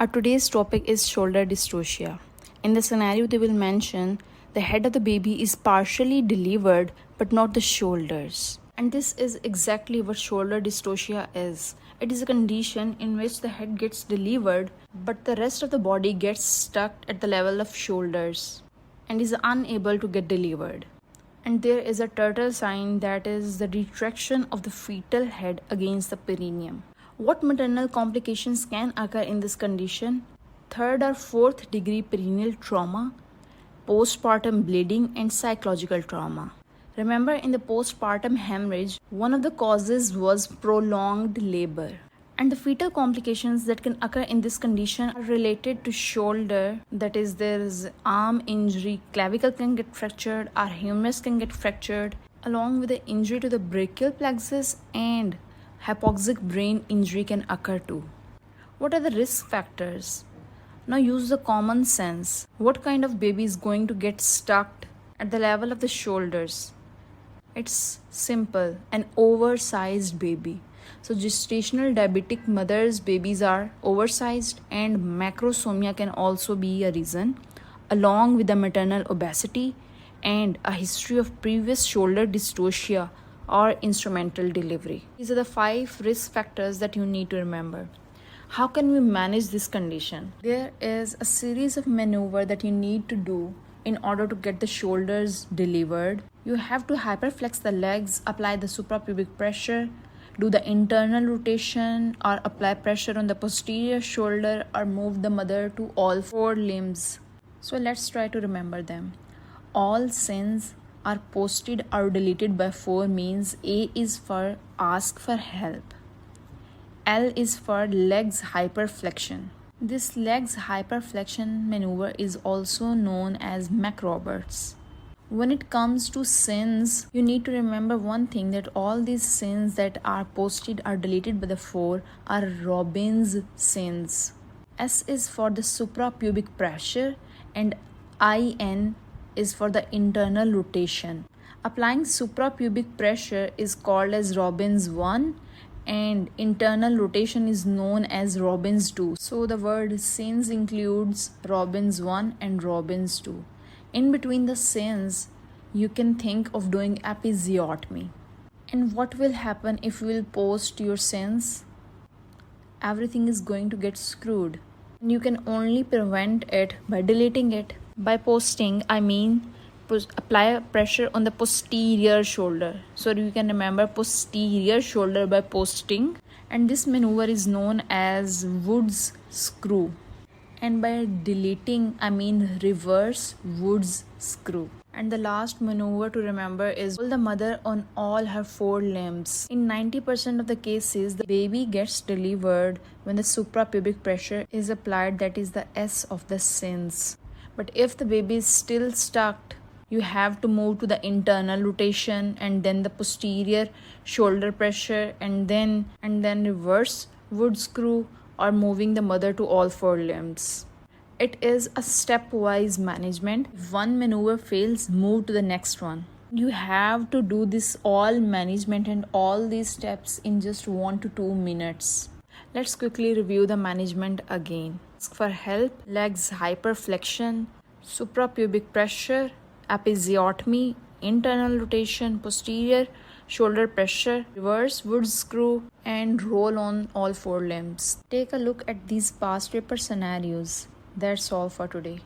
Our today's topic is shoulder dystocia. In the scenario, they will mention the head of the baby is partially delivered but not the shoulders. And this is exactly what shoulder dystocia is. It is a condition in which the head gets delivered but the rest of the body gets stuck at the level of shoulders and is unable to get delivered. And there is a turtle sign, that is the retraction of the fetal head against the perineum. What maternal complications can occur in this condition? 3rd or 4th degree perineal trauma, postpartum bleeding, and psychological trauma. Remember, in the postpartum hemorrhage, one of the causes was prolonged labor. And the fetal complications that can occur in this condition are related to shoulder, that is, there is arm injury, clavicle can get fractured, our humerus can get fractured, along with the injury to the brachial plexus, and hypoxic brain injury can occur too. What are the risk factors? Now use the common sense. What kind of baby is going to get stuck at the level of the shoulders? It's simple, an oversized baby. So gestational diabetic mothers' babies are oversized, and macrosomia can also be a reason, along with the maternal obesity and a history of previous shoulder dystocia or instrumental delivery. These are the 5 risk factors that you need to remember. How can we manage this condition? There is a series of maneuver that you need to do in order to get the shoulders delivered. You have to hyperflex the legs, apply the suprapubic pressure, do the internal rotation, or apply pressure on the posterior shoulder, or move the mother to all 4 limbs. So let's try to remember them. All sins are posted or deleted by 4 means. A is for ask for help. L is for legs hyperflexion. This legs hyperflexion maneuver is also known as McRoberts. When it comes to sins, you need to remember one thing, that all these sins that are posted or deleted by the 4 are Robin's sins. S is for the suprapubic pressure, and IN is for the internal rotation. Applying suprapubic pressure is called as Robin's 1, and internal rotation is known as Robin's 2. So the word sins includes Robin's 1 and Robin's 2. In between the sins, you can think of doing episiotomy. And what will happen if you will post your sins? Everything is going to get screwed. And you can only prevent it by deleting it. By posting, I mean apply pressure on the posterior shoulder. So you can remember posterior shoulder by posting. And this maneuver is known as Woodscrews. And by deleting, I mean reverse Woodscrews. And the last maneuver to remember is hold the mother on all her 4 limbs. In 90% of the cases, the baby gets delivered when the suprapubic pressure is applied, that is the S of the sins. But if the baby is still stuck, you have to move to the internal rotation and then the posterior shoulder pressure and then reverse Woodscrews, or moving the mother to all 4 limbs. It is a stepwise management. If one maneuver fails, move to the next one. You have to do this all management and all these steps in just 1 to 2 minutes. Let's quickly review the management again. Ask for help, legs hyperflexion, suprapubic pressure, episiotomy, internal rotation, posterior shoulder pressure, reverse Woodscrews, and roll on all 4 limbs. Take a look at these past paper scenarios. That's all for today.